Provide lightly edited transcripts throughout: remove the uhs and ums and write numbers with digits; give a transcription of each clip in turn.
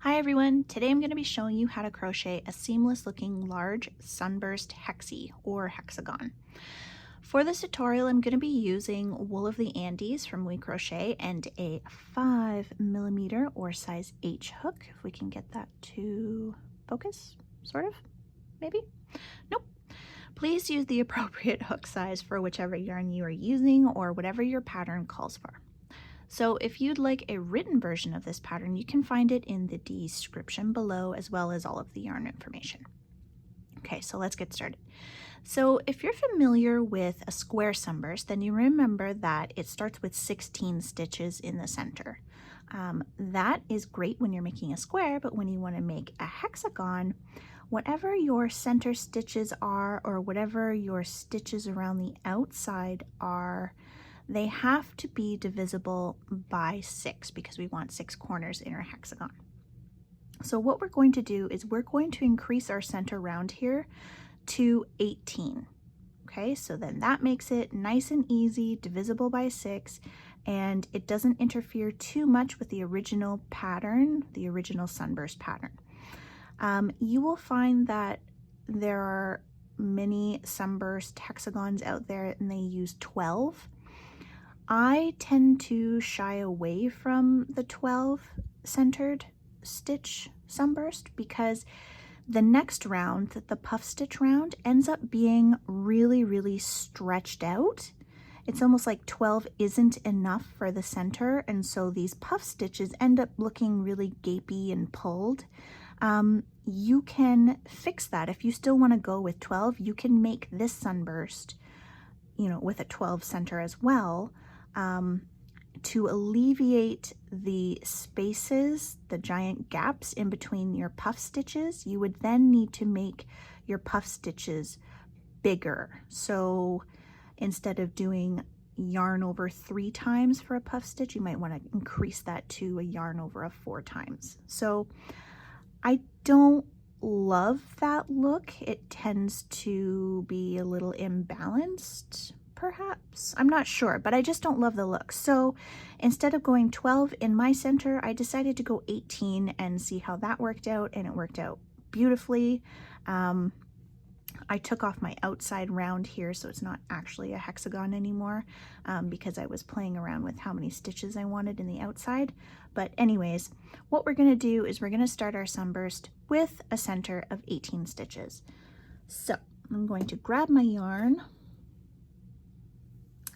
Hi everyone, today I'm going to be showing you how to crochet a seamless looking large sunburst hexie or hexagon. For this tutorial I'm going to be using wool of the Andes from We Crochet and a 5mm or size H hook, if we can get that to focus, sort of, maybe? Nope. Please use the appropriate hook size for whichever yarn you are using or whatever your pattern calls for. So if you'd like a written version of this pattern, you can find it in the description below as well as all of the yarn information. Okay, so let's get started. So if you're familiar with a square sunburst, then you remember that it starts with 16 stitches in the center. That is great when you're making a square, but when you want to make a hexagon, whatever your center stitches are or whatever your stitches around the outside are, they have to be divisible by 6 because we want 6 corners in our hexagon. So what we're going to do is we're going to increase our center round here to 18. Okay, so then that makes it nice and easy, divisible by 6, and it doesn't interfere too much with the original pattern, the original sunburst pattern. You will find that there are many sunburst hexagons out there and they use 12. I tend to shy away from the 12 centered stitch sunburst because the next round, the puff stitch round, ends up being really stretched out. It's almost like 12 isn't enough for the center, and so these puff stitches end up looking really gapy and pulled. You can fix that. If you still want to go with 12, you can make this sunburst, with a 12 center as well. To alleviate the spaces, the giant gaps in between your puff stitches, you would then need to make your puff stitches bigger. So instead of doing yarn over 3 times for a puff stitch, you might want to increase that to a yarn over of 4 times. So I don't love that look. It tends to be a little imbalanced, perhaps. I'm not sure, but I just don't love the look. So instead of going 12 in my center, I decided to go 18 and see how that worked out, and it worked out beautifully. I took off my outside round here, so it's not actually a hexagon anymore, because I was playing around with how many stitches I wanted in the outside. But anyways, what we're going to do is we're going to start our sunburst with a center of 18 stitches. So I'm going to grab my yarn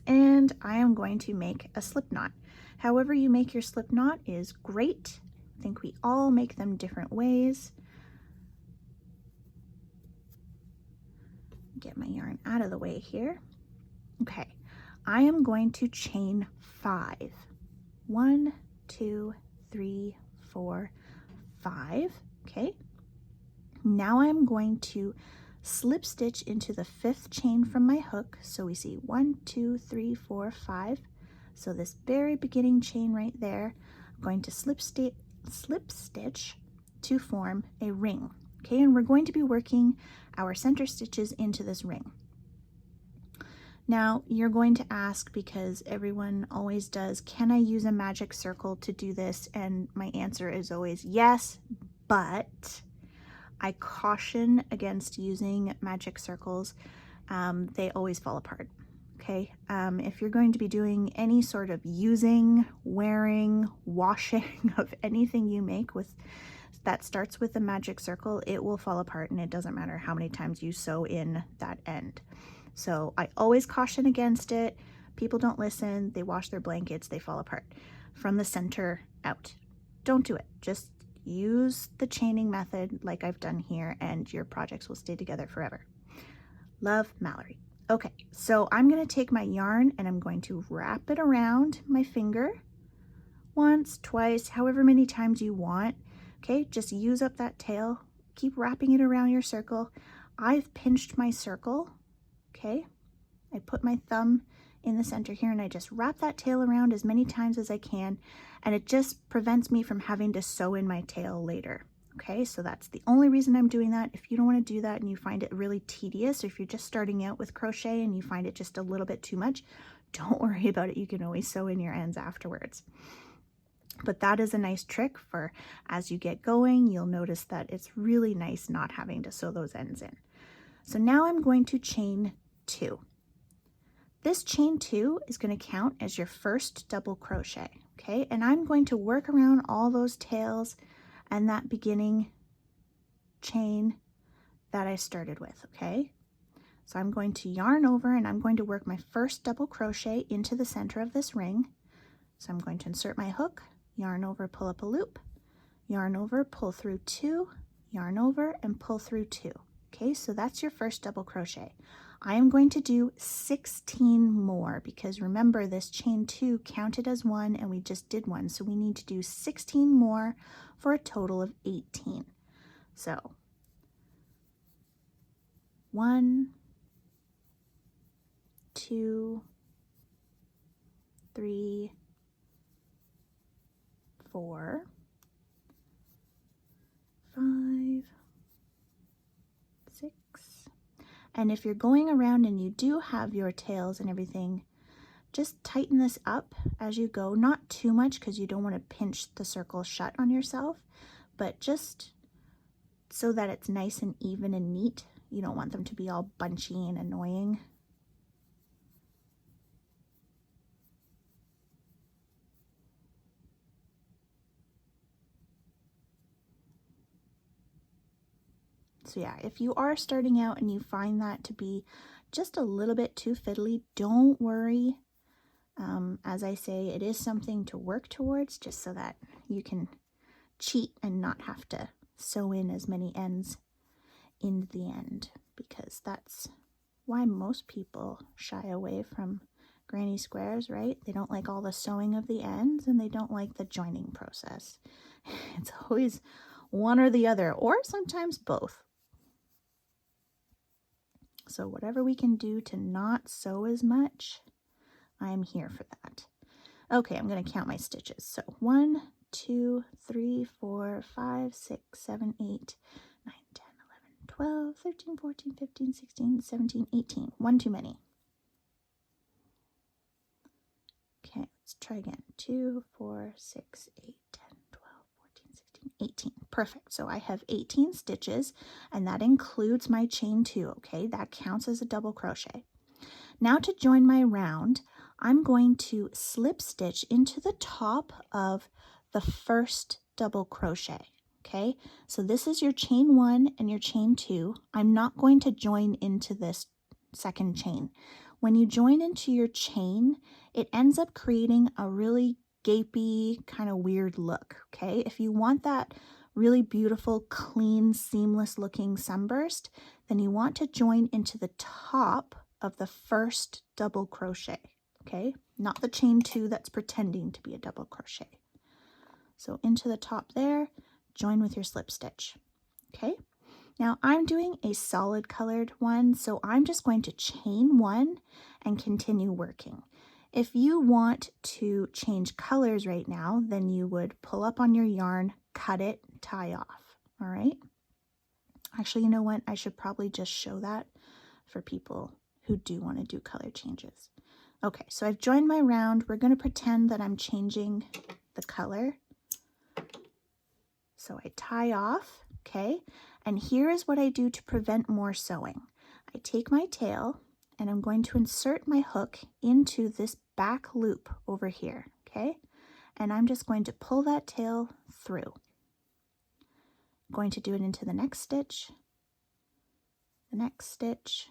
and I am going to make a slip knot. However you make your slip knot is great. I think we all make them different ways. Get my yarn out of the way here. Okay, I am going to chain 5. 1, 2, 3, 4, 5. Okay, now I'm going to slip stitch into the 5th chain from my hook. So we see 1, 2, 3, 4, 5. So this very beginning chain right there, I'm going to slip stitch to form a ring. Okay, and we're going to be working our center stitches into this ring. Now you're going to ask, because everyone always does, can I use a magic circle to do this? And my answer is always yes, but I caution against using magic circles. They always fall apart. Okay, if you're going to be doing any sort of using, wearing, washing of anything you make with that starts with a magic circle, it will fall apart, and it doesn't matter how many times you sew in that end. So I always caution against it. People don't listen, they wash their blankets, they fall apart from the center out. Don't do it. Just use the chaining method like I've done here, and your projects will stay together forever. Love, Mallory. Okay, so I'm going to take my yarn and I'm going to wrap it around my finger once, twice, however many times you want. Okay, just use up that tail. Keep wrapping it around your circle. I've pinched my circle. Okay, I put my thumb in the center here and I just wrap that tail around as many times as I can, and it just prevents me from having to sew in my tail later. Okay, so that's the only reason I'm doing that. If you don't want to do that and you find it really tedious, or if you're just starting out with crochet and you find it just a little bit too much, don't worry about it. You can always sew in your ends afterwards. But that is a nice trick for as you get going. You'll notice that it's really nice not having to sew those ends in. So now I'm going to chain 2. This chain 2 is going to count as your first double crochet, okay? And I'm going to work around all those tails and that beginning chain that I started with, okay? So I'm going to yarn over and I'm going to work my first double crochet into the center of this ring. So I'm going to insert my hook, yarn over, pull up a loop, yarn over, pull through 2, yarn over, and pull through 2. Okay, so that's your first double crochet. I am going to do 16 more because remember this chain 2 counted as 1 and we just did 1, so we need to do 16 more for a total of 18. So 1, 2, 3, 4, 5, 6. And if you're going around and you do have your tails and everything, just tighten this up as you go. Not too much because you don't want to pinch the circle shut on yourself, but just so that it's nice and even and neat. You don't want them to be all bunchy and annoying. So yeah, if you are starting out and you find that to be just a little bit too fiddly, don't worry. As I say, it is something to work towards just so that you can cheat and not have to sew in as many ends in the end, because that's why most people shy away from granny squares, right? They don't like all the sewing of the ends and they don't like the joining process. It's always one or the other, or sometimes both. So whatever we can do to not sew as much, I'm here for that. Okay, I'm going to count my stitches. So 1, 2, 3, 4, 5, 6, 7, 8, 9, 10, 11, 12, 13, 14, 15, 16, 17, 18. One too many. Okay, let's try again. 2, 4, 6, 8, 10, 12, 14, 16, 18. Perfect. So I have 18 stitches, and that includes my chain 2, okay? That counts as a double crochet. Now to join my round, I'm going to slip stitch into the top of the first double crochet, okay? So this is your chain 1 and your chain 2. I'm not going to join into this second chain. When you join into your chain, it ends up creating a really gapey, kind of weird look, okay? If you want that really beautiful, clean, seamless looking sunburst, then you want to join into the top of the first double crochet, okay? Not the chain 2 that's pretending to be a double crochet. So into the top there, join with your slip stitch, okay? Now I'm doing a solid colored one, so I'm just going to chain 1 and continue working. If you want to change colors right now, then you would pull up on your yarn, cut it, tie off, all right? Actually, you know what? I should probably just show that for people who do want to do color changes. Okay, so I've joined my round. We're going to pretend that I'm changing the color. So I tie off, okay? And here is what I do to prevent more sewing. I take my tail and I'm going to insert my hook into this back loop over here, okay? And I'm just going to pull that tail through. I'm going to do it into the next stitch, the next stitch,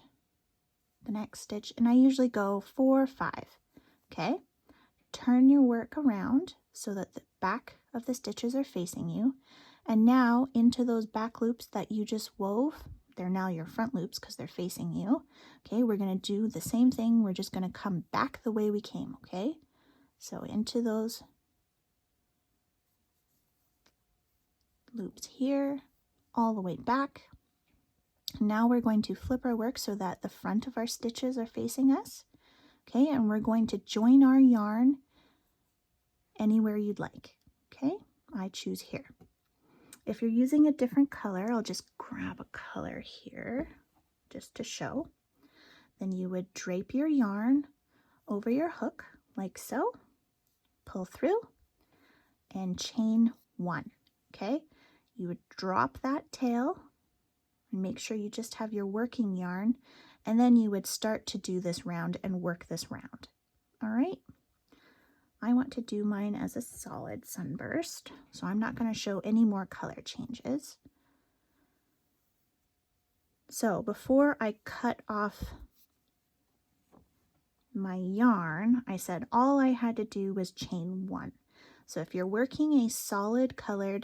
the next stitch, and I usually go 4 or 5, okay? Turn your work around so that the back of the stitches are facing you, and now into those back loops that you just wove, they're now your front loops because they're facing you, okay? We're going to do the same thing. We're just going to come back the way we came, okay? So into those loops here, all the way back. Now we're going to flip our work so that the front of our stitches are facing us, okay? And we're going to join our yarn anywhere you'd like, okay? I choose here. If you're using a different color, I'll just grab a color here just to show. Then you would drape your yarn over your hook like so, pull through, and chain 1. Okay, you would drop that tail and make sure you just have your working yarn, and then you would start to do this round and work this round. All right, I want to do mine as a solid sunburst, so I'm not going to show any more color changes. So before I cut off my yarn, I said all I had to do was chain 1. So if you're working a solid color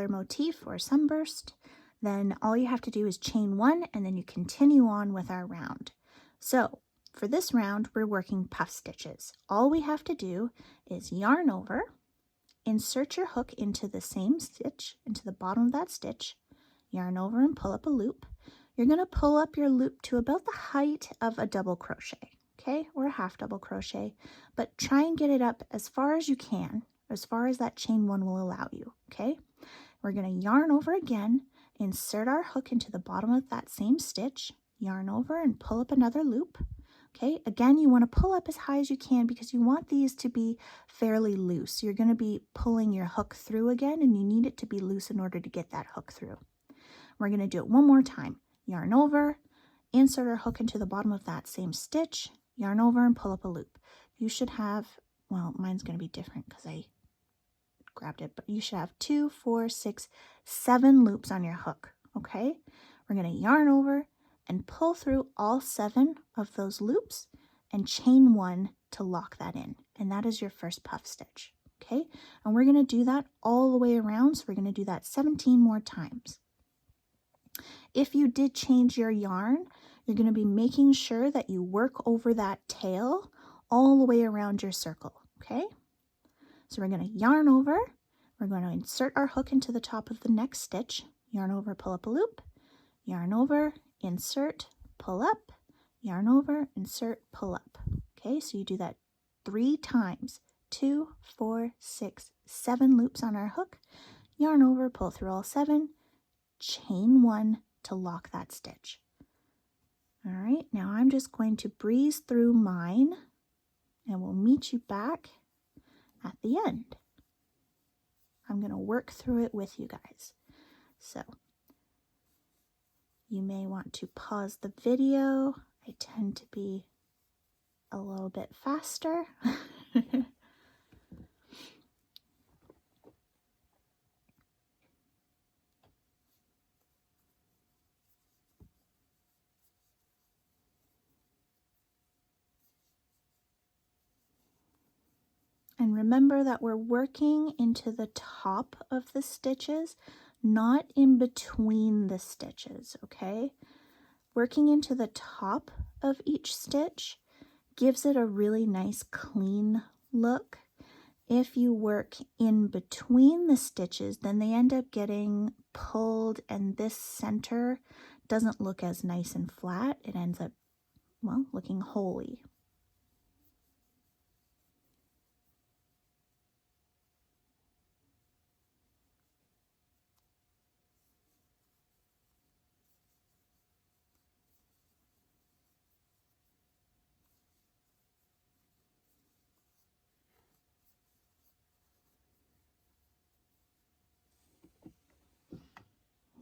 motif or sunburst, then all you have to do is chain 1, and then you continue on with our round. So for this round, we're working puff stitches. All we have to do is yarn over, insert your hook into the same stitch, into the bottom of that stitch, yarn over and pull up a loop. You're going to pull up your loop to about the height of a double crochet, okay, or a half double crochet, but try and get it up as far as you can, as far as that chain 1 will allow you, okay? We're going to yarn over again, insert our hook into the bottom of that same stitch, yarn over and pull up another loop, okay? Again, you want to pull up as high as you can because you want these to be fairly loose. You're going to be pulling your hook through again, and you need it to be loose in order to get that hook through. We're going to do it one more time. Yarn over, insert our hook into the bottom of that same stitch, yarn over and pull up a loop. You should have, well, mine's going to be different because I grabbed it, but you should have 2, 4, 6, 7 loops on your hook, okay? We're going to yarn over and pull through all 7 of those loops and chain 1 to lock that in, and that is your first puff stitch, okay? And we're going to do that all the way around, so we're going to do that 17 more times. If you did change your yarn, you're going to be making sure that you work over that tail all the way around your circle, okay? So we're going to yarn over, we're going to insert our hook into the top of the next stitch, yarn over, pull up a loop, yarn over, insert, pull up, yarn over, insert, pull up. Okay, so you do that 3 times, 2, 4, 6, 7 loops on our hook, yarn over, pull through all 7, chain 1 to lock that stitch. All right, now I'm just going to breeze through mine, and we'll meet you back at the end. I'm going to work through it with you guys. So you may want to pause the video. I tend to be a little bit faster. And remember that we're working into the top of the stitches, not in between the stitches, okay? Working into the top of each stitch gives it a really nice clean look. If you work in between the stitches, then they end up getting pulled, and this center doesn't look as nice and flat. It ends up, well, looking holy.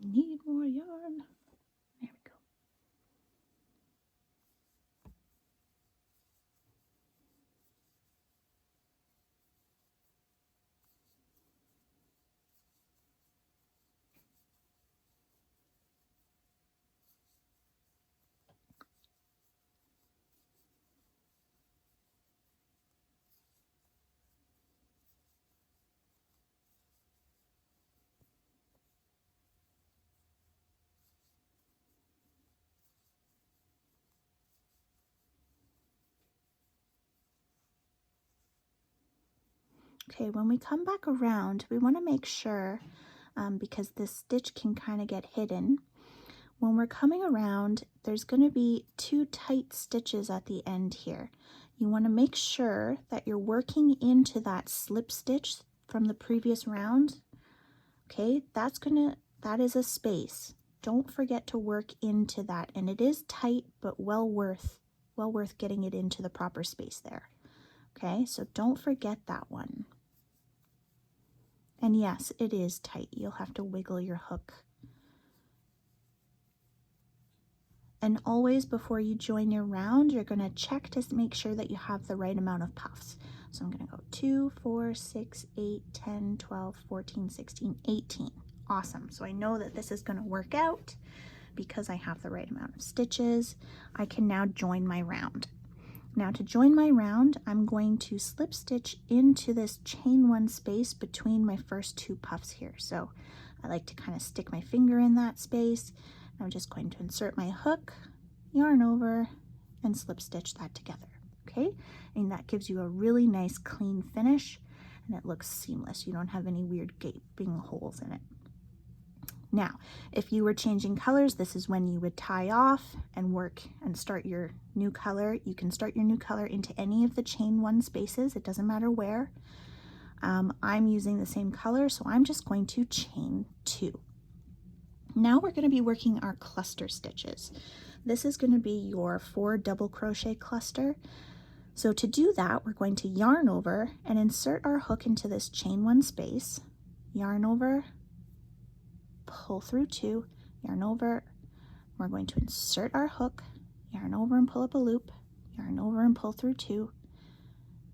Need more yarn. There we go. Okay, when we come back around, we want to make sure, because this stitch can kind of get hidden, when we're coming around, there's going to be 2 tight stitches at the end here. You want to make sure that you're working into that slip stitch from the previous round. Okay, that is a space. Don't forget to work into that, and it is tight, but well worth getting it into the proper space there. Okay, so don't forget that one. And yes, it is tight. You'll have to wiggle your hook. And always before you join your round, you're going to check to make sure that you have the right amount of puffs. So I'm going to go 2, 4, 6, 8, 10, 12, 14, 16, 18. Awesome. So I know that this is going to work out because I have the right amount of stitches. I can now join my round. Now to join my round, I'm going to slip stitch into this chain 1 space between my first 2 puffs here. So I like to kind of stick my finger in that space. I'm just going to insert my hook, yarn over, and slip stitch that together, okay? And that gives you a really nice clean finish, and it looks seamless. You don't have any weird gaping holes in it. Now, if you were changing colors, this is when you would tie off and work and start your new color. You can start your new color into any of the chain 1 spaces. It doesn't matter where. I'm using the same color, so I'm just going to chain 2. Now we're going to be working our cluster stitches. This is going to be your 4 double crochet cluster. So to do that, we're going to yarn over and insert our hook into this chain 1 space, yarn over, pull through 2, yarn over. We're going to insert our hook, yarn over and pull up a loop, yarn over and pull through 2.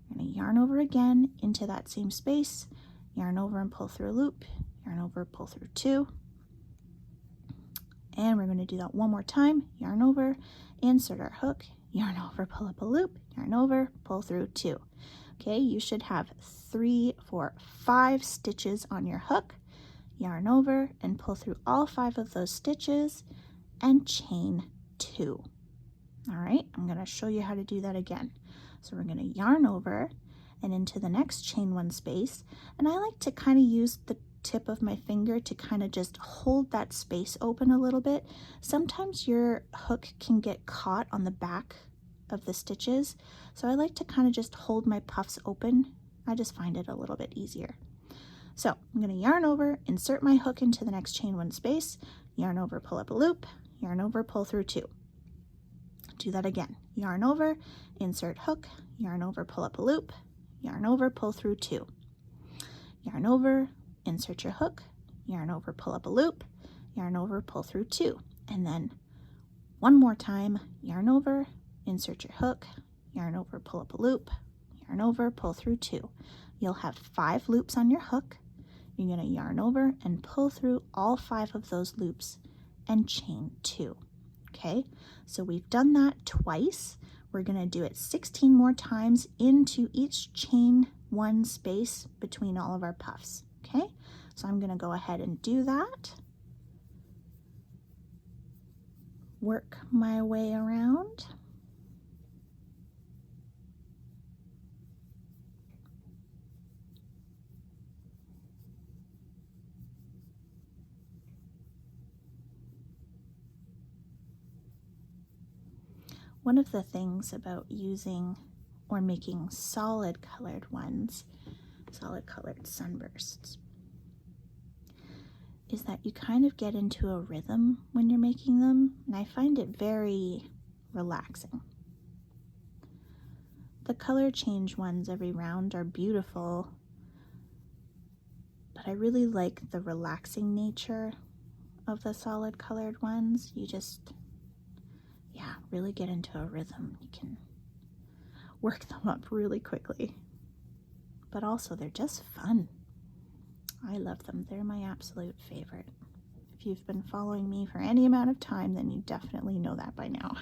We're going to yarn over again into that same space, yarn over and pull through a loop, yarn over, pull through 2. And we're going to do that one more time, yarn over, insert our hook, yarn over, pull up a loop, yarn over, pull through 2. Okay, you should have 3, 4, 5 stitches on your hook, yarn over and pull through all 5 of those stitches and chain 2. All right, I'm going to show you how to do that again. So we're going to yarn over and into the next chain 1 space, and I like to kind of use the tip of my finger to kind of just hold that space open a little bit. Sometimes your hook can get caught on the back of the stitches, so I like to kind of just hold my puffs open. I just find it a little bit easier. So I'm going to yarn over, insert my hook into the next chain 1 space, yarn over, pull up a loop, yarn over, pull through 2. Do that again. Yarn over, insert hook, yarn over, pull up a loop, yarn over, pull through 2. Yarn over, insert your hook, yarn over, pull up a loop, yarn over, pull through 2. And then one more time, yarn over, insert your hook, yarn over, pull up a loop, yarn over, pull through 2. You'll have 5 loops on your hook. You're going to yarn over and pull through all 5 of those loops and chain 2. Okay, so we've done that twice. We're going to do it 16 more times into each chain 1 space between all of our puffs. Okay, so I'm going to go ahead and do that. Work my way around. One of the things about using or making solid colored ones, solid colored sunbursts, is that you kind of get into a rhythm when you're making them, and I find it very relaxing. The color change ones every round are beautiful, but I really like the relaxing nature of the solid colored ones. You just, yeah, really get into a rhythm. You can work them up really quickly, but also they're just fun. I love them. They're my absolute favorite. If you've been following me for any amount of time, then you definitely know that by now.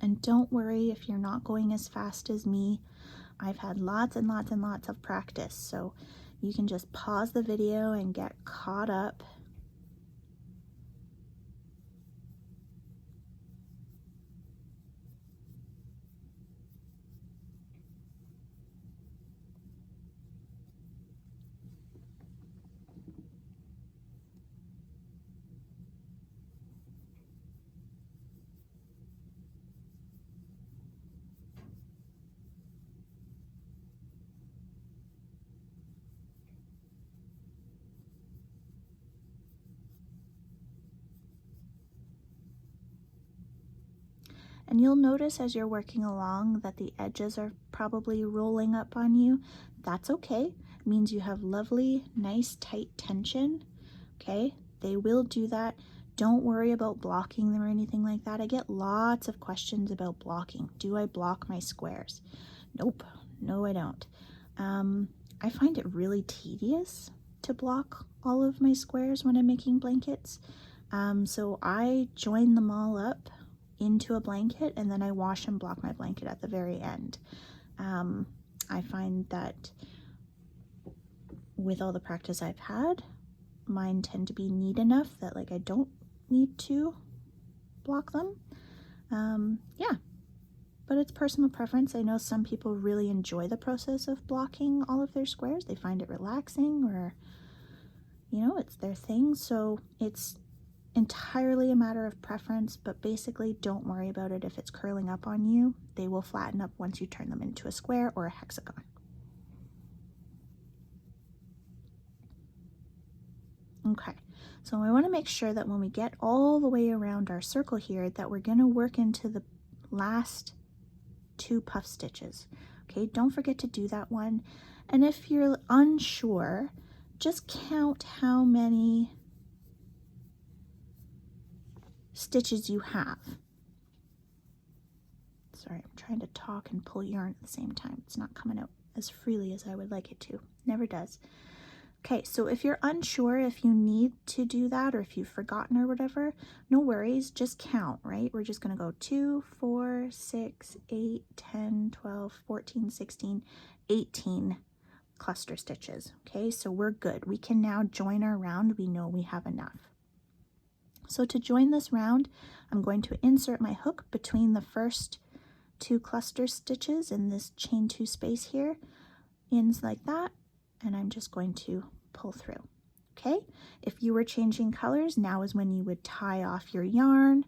And don't worry if you're not going as fast as me. I've had lots and lots and lots of practice, so you can just pause the video and get caught up. And you'll notice as you're working along that the edges are probably rolling up on you. That's okay. It means you have lovely, nice, tight tension. Okay, they will do that. Don't worry about blocking them or anything like that. I get lots of questions about blocking. Do I block my squares? Nope, no I don't. I find it really tedious to block all of my squares when I'm making blankets. So I join them all up into a blanket and then I wash and block my blanket at the very end. I find that with all the practice I've had, mine tend to be neat enough that like I don't need to block them. Yeah, but it's personal preference. I know some people really enjoy the process of blocking all of their squares. They find it relaxing, or you know, it's their thing. So it's entirely a matter of preference, but basically don't worry about it if it's curling up on you. They will flatten up once you turn them into a square or a hexagon. Okay, so I want to make sure that when we get all the way around our circle here that we're going to work into the last 2 puff stitches. Okay, don't forget to do that one. And if you're unsure, just count how many stitches you have. Sorry, I'm trying to talk and pull yarn at the same time. It's not coming out as freely as I would like it to. Never does. Okay, so if you're unsure if you need to do that or if you've forgotten or whatever, no worries, just count, right? We're just going to go 2, 4, 6, 8, 10, 12, 14, 16, 18 cluster stitches. Okay, so we're good. We can now join our round. We know we have enough. So to join this round, I'm going to insert my hook between the first 2 cluster stitches in this chain 2 space here, ends like that, and I'm just going to pull through. Okay, if you were changing colors, now is when you would tie off your yarn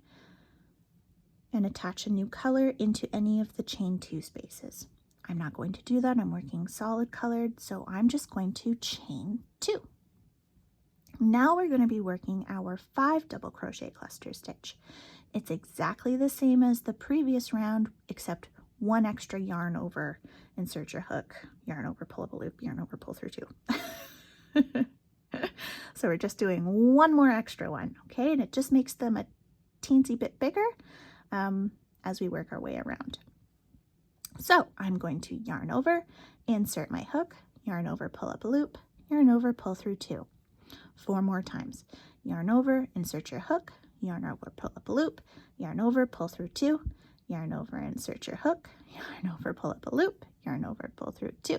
and attach a new color into any of the chain 2 spaces. I'm not going to do that. I'm working solid colored, so I'm just going to chain 2. Now we're going to be working our 5 double crochet cluster stitch. It's exactly the same as the previous round, except 1 extra yarn over, insert your hook, yarn over, pull up a loop, yarn over, pull through 2. So we're just doing 1 more extra one, okay? And it just makes them a teensy bit bigger as we work our way around. So I'm going to yarn over, insert my hook, yarn over, pull up a loop, yarn over, pull through 2. 4 more times. Yarn over, insert your hook, yarn over, pull up a loop, yarn over, pull through 2, yarn over, insert your hook, yarn over, pull up a loop, yarn over, pull through 2,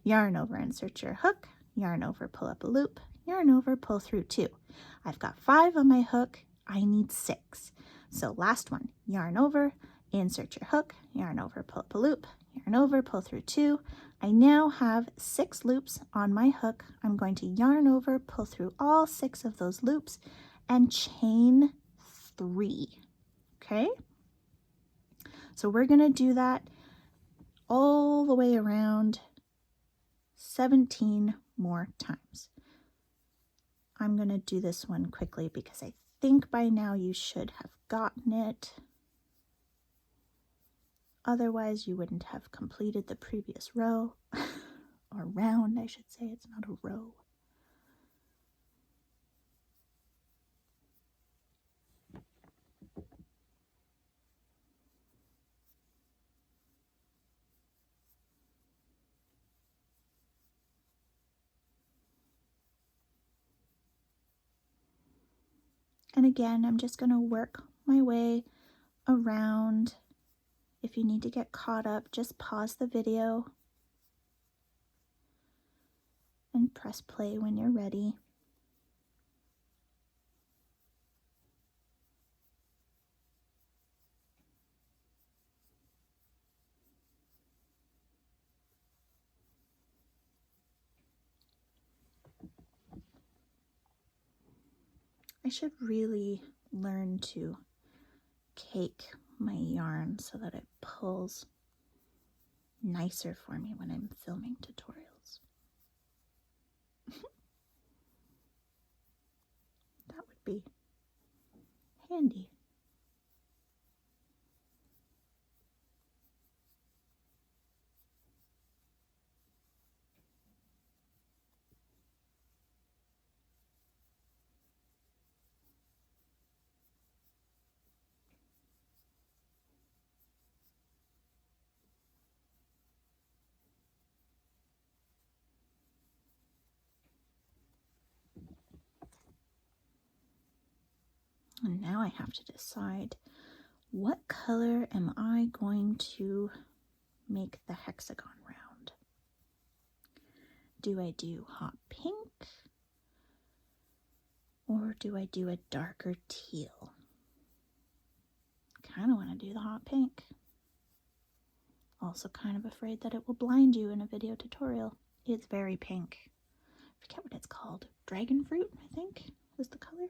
yarn over, insert your hook, yarn over, pull up a loop, yarn over, pull through 2. I've got 5 on my hook, I need 6. So last one, yarn over, insert your hook, yarn over, pull up a loop, yarn over, pull through 2. I now have 6 loops on my hook. I'm going to yarn over, pull through all 6 of those loops, and chain 3. Okay? So we're going to do that all the way around 17 more times. I'm going to do this one quickly because I think by now you should have gotten it. Otherwise, you wouldn't have completed the previous row, or round, I should say. It's not a row. And again, I'm just going to work my way around. If you need to get caught up, just pause the video and press play when you're ready. I should really learn to cake my yarn so that it pulls nicer for me when I'm filming tutorials. That would be handy. And now I have to decide, what color am I going to make the hexagon round? Do I do hot pink or do I do a darker teal? Kind of want to do the hot pink. Also kind of afraid that it will blind you in a video tutorial. It's very pink. I forget what it's called. Dragon fruit, I think, is the color.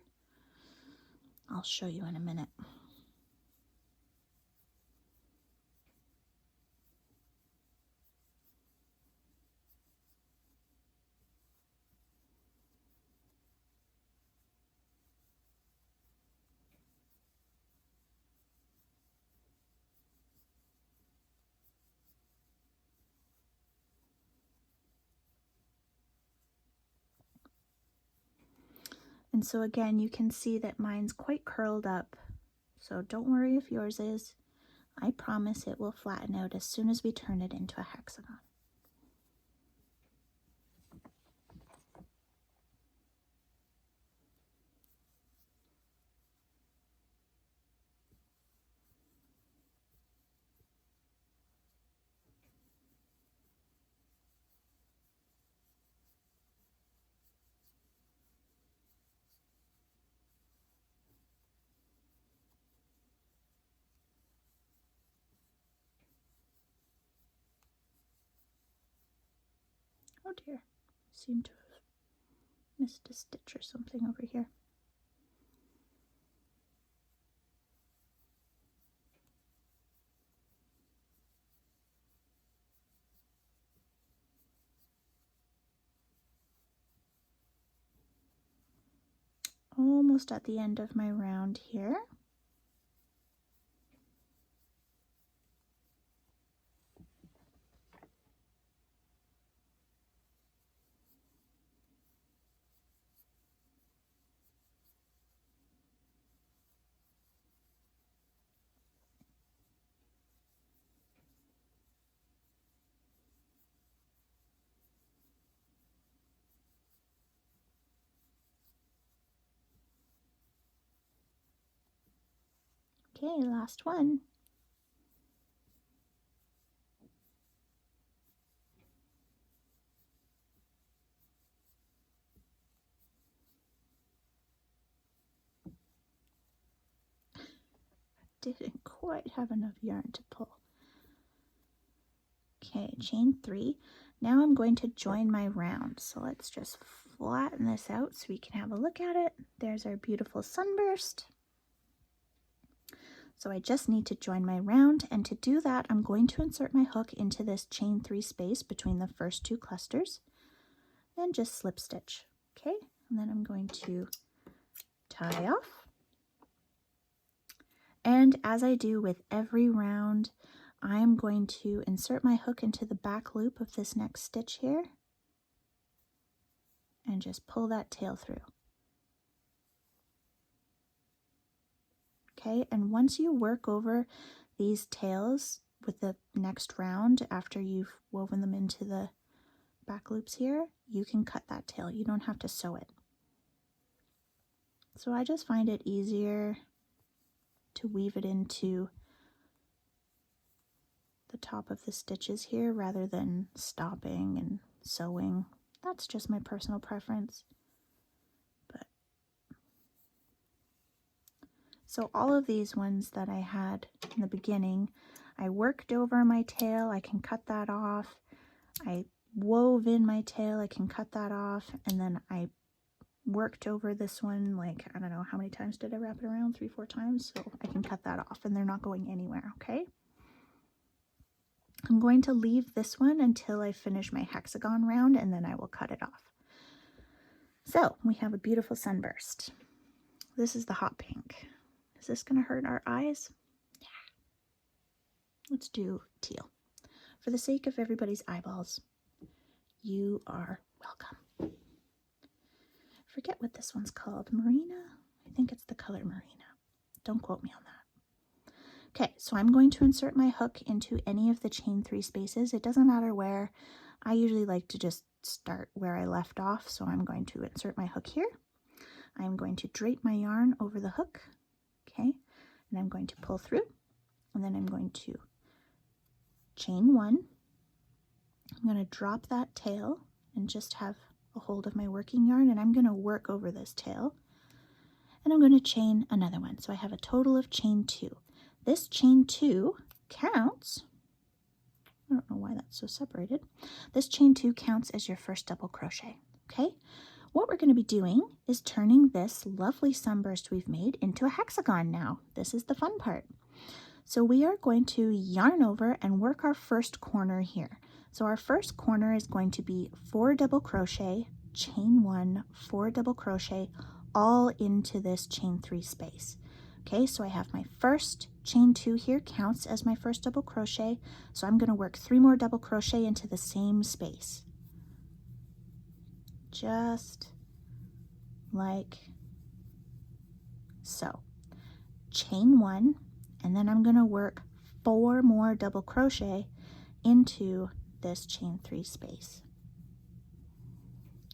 I'll show you in a minute. And so again, you can see that mine's quite curled up. So don't worry if yours is. I promise it will flatten out as soon as we turn it into a hexagon. Oh dear, seem to have missed a stitch or something over here. Almost at the end of my round here. Okay, last one. Didn't quite have enough yarn to pull. Okay, chain 3. Now I'm going to join my round. So let's just flatten this out so we can have a look at it. There's our beautiful sunburst. So I just need to join my round, and to do that I'm going to insert my hook into this chain 3 space between the first 2 clusters and just slip stitch. Okay, and then I'm going to tie off. And as I do with every round, I'm going to insert my hook into the back loop of this next stitch here and just pull that tail through. Okay, and once you work over these tails with the next round, after you've woven them into the back loops here, you can cut that tail. You don't have to sew it. So I just find it easier to weave it into the top of the stitches here rather than stopping and sewing. That's just my personal preference. So all of these ones that I had in the beginning, I worked over my tail, I can cut that off. I wove in my tail, I can cut that off. And then I worked over this one, like, I don't know, how many times did I wrap it around? 3-4 times. So I can cut that off and they're not going anywhere, okay? I'm going to leave this one until I finish my hexagon round and then I will cut it off. So we have a beautiful sunburst. This is the hot pink. Is this going to hurt our eyes? Yeah. Let's do teal. For the sake of everybody's eyeballs, you are welcome. Forget what this one's called. Marina? I think it's the color Marina. Don't quote me on that. Okay, so I'm going to insert my hook into any of the chain 3 spaces. It doesn't matter where. I usually like to just start where I left off, so I'm going to insert my hook here. I'm going to drape my yarn over the hook, okay, and I'm going to pull through, and then I'm going to chain one. I'm going to drop that tail and just have a hold of my working yarn, and I'm going to work over this tail, and I'm going to chain another one. So I have a total of chain 2. This chain 2 counts, I don't know why that's so separated. This chain 2 counts as your first double crochet, okay? What we're going to be doing is turning this lovely sunburst we've made into a hexagon now. This is the fun part. So we are going to yarn over and work our first corner here. So our first corner is going to be 4 double crochet, chain 1, 4 double crochet, all into this chain 3 space. Okay, so I have my first chain 2 here, counts as my first double crochet, so I'm going to work 3 more double crochet into the same space. Just like so. Chain 1, and then I'm going to work 4 more double crochet into this chain 3 space.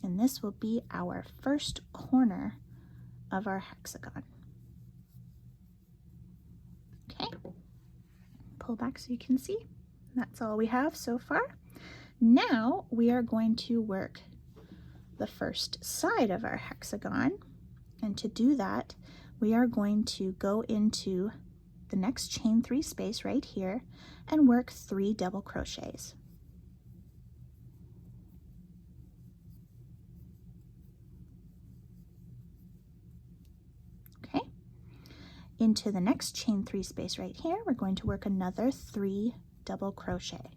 And this will be our first corner of our hexagon. Okay, pull back so you can see. That's all we have so far. Now we are going to work the first side of our hexagon, and to do that we are going to go into the next chain 3 space right here and work 3 double crochets. Okay, into the next chain 3 space right here we're going to work another 3 double crochet.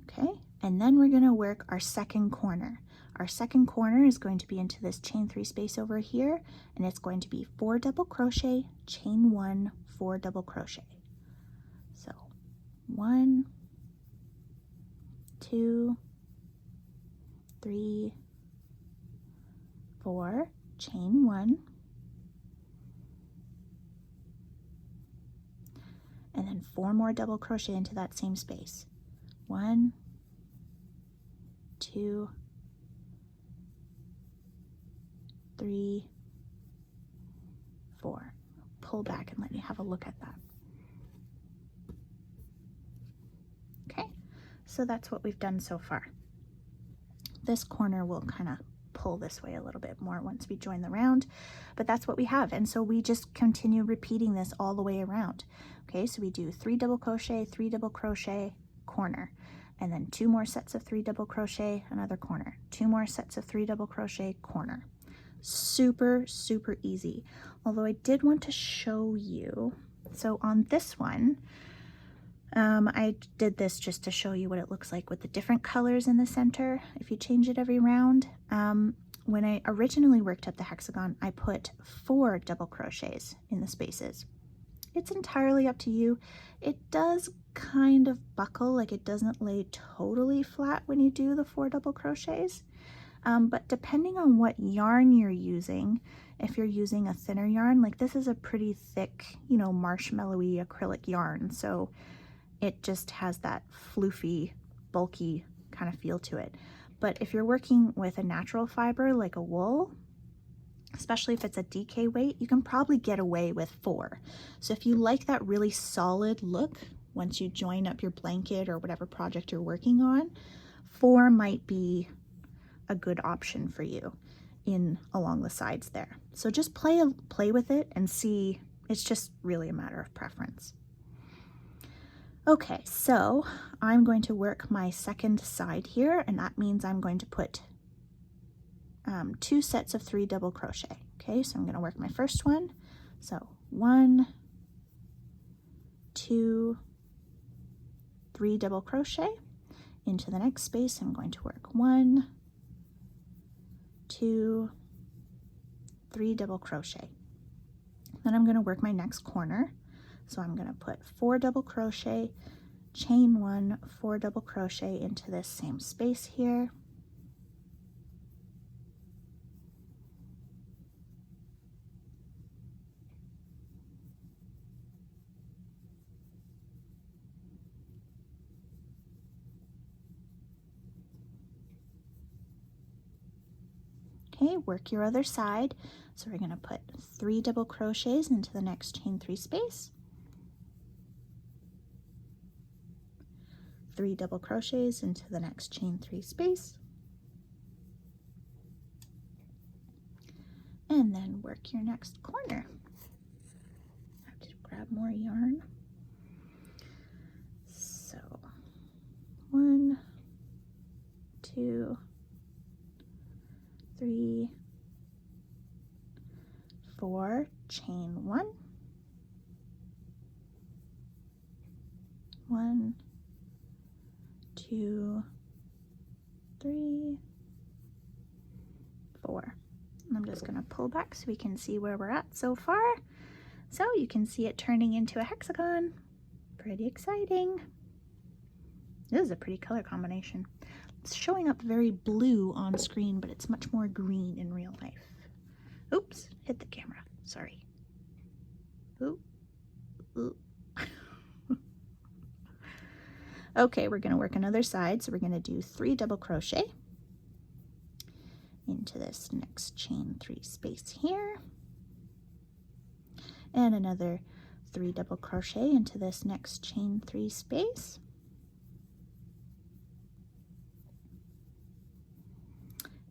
Okay, and then we're going to work our second corner. Our second corner is going to be into this chain 3 space over here, and it's going to be 4 double crochet, chain 1, 4 double crochet. So 1, 2, 3, 4, chain 1, and then 4 more double crochet into that same space. 1, 2, 3, 4. Pull back and let me have a look at that. Okay, so that's what we've done so far. This corner will kind of pull this way a little bit more once we join the round, but that's what we have. And so we just continue repeating this all the way around. Okay, so we do 3 double crochet, 3 double crochet, corner, and then 2 more sets of 3 double crochet, another corner, 2 more sets of 3 double crochet, corner. Super, super easy. Although I did want to show you, so on this one, I did this just to show you what it looks like with the different colors in the center if you change it every round. When I originally worked up the hexagon, I put 4 double crochets in the spaces. It's entirely up to you. It does kind of buckle, like it doesn't lay totally flat when you do the 4 double crochets. But depending on what yarn you're using, if you're using a thinner yarn, like this is a pretty thick, you know, marshmallowy acrylic yarn, so it just has that floofy, bulky kind of feel to it. But if you're working with a natural fiber like a wool, especially if it's a DK weight, you can probably get away with 4. So if you like that really solid look, once you join up your blanket or whatever project you're working on, 4 might be a good option for you in along the sides there. So just play with it and see. It's just really a matter of preference. Okay, so I'm going to work my second side here, and that means I'm going to put 2 sets of 3 double crochet. Okay, so I'm going to work my first one. So 1, 2, 3 double crochet. Into the next space, I'm going to work 1, 2, 3 double crochet. Then I'm going to work my next corner. So I'm going to put 4 double crochet, chain 1, 4 double crochet into this same space here. Okay, work your other side. So we're going to put 3 double crochets into the next chain 3 space, 3 double crochets into the next chain 3 space, and then work your next corner. I have to grab more yarn. So 1, 2, 3, 4, chain 1, 1, 2, 3, 4. And I'm just going to pull back so we can see where we're at so far. So you can see it turning into a hexagon. Pretty exciting. This is a pretty color combination. It's showing up very blue on screen, but it's much more green in real life. Oops, hit the camera. Sorry. Ooh. Ooh. Okay, we're going to work another side. So we're going to do 3 double crochet into this next chain 3 space here, and another 3 double crochet into this next chain 3 space,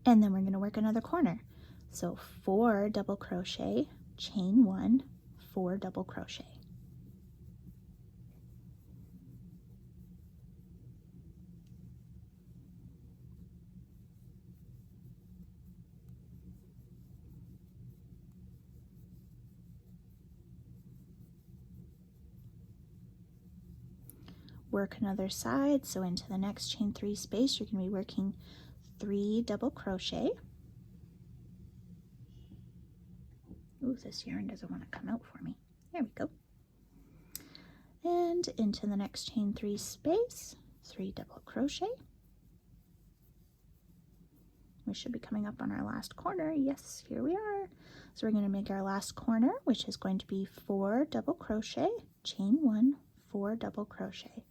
and then we're going to work another corner. So 4 double crochet, chain 1, 4 double crochet. Work another side, so into the next chain 3 space you're going to be working 3 double crochet. Ooh, this yarn doesn't want to come out for me. There we go. And into the next chain 3 space, 3 double crochet. We should be coming up on our last corner. Yes, here we are. So we're going to make our last corner, which is going to be 4 double crochet, chain 1, 4 double crochet.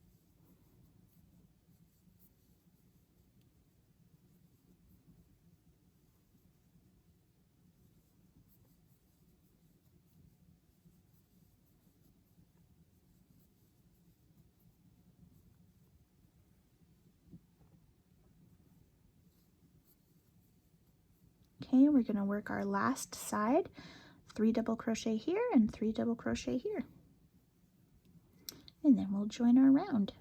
Okay, we're going to work our last side, 3 double crochet here and 3 double crochet here. And then we'll join our round.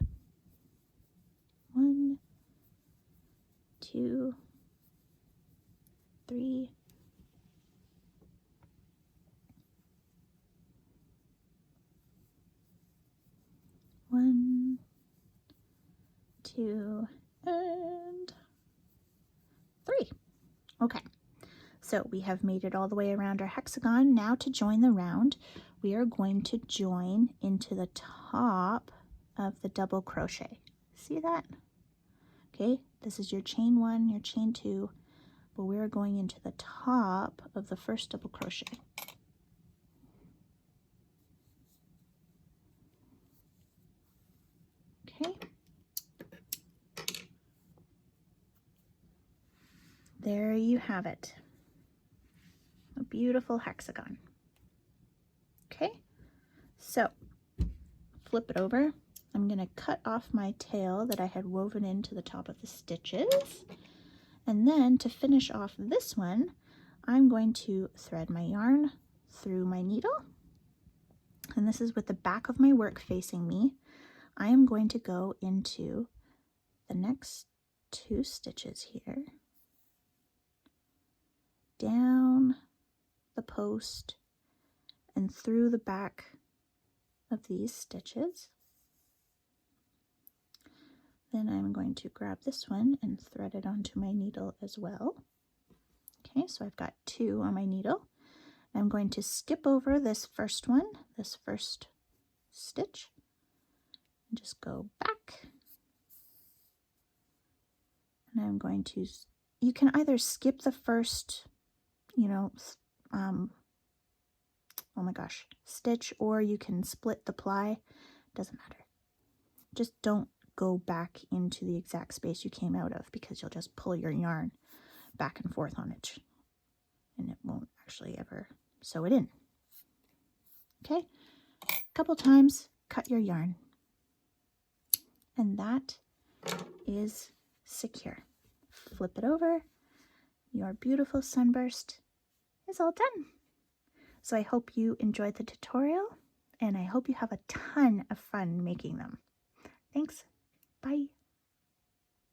1, 2, 3, 1, 2, and 3. Okay. So we have made it all the way around our hexagon. Now to join the round, we are going to join into the top of the double crochet. See that? Okay, this is your chain 1, your chain 2, but we're going into the top of the first double crochet. Okay. There you have it. A beautiful hexagon. Okay, so flip it over. I'm going to cut off my tail that I had woven into the top of the stitches. And then to finish off this one, I'm going to thread my yarn through my needle. And this is with the back of my work facing me. I am going to go into the next 2 stitches here, down the post and through the back of these stitches. Then I'm going to grab this one and thread it onto my needle as well. Okay, so I've got 2 on my needle. I'm going to skip over this first one, this first stitch, and just go back. And I'm going to, you can either skip the first, oh my gosh, stitch, or you can split the ply. Doesn't matter. Just don't go back into the exact space you came out of, because you'll just pull your yarn back and forth on and it won't actually ever sew it in. Okay, a couple times, cut your yarn. And that is secure. Flip it over. Your beautiful sunburst is all done. So I hope you enjoyed the tutorial, and I hope you have a ton of fun making them. Thanks. Bye.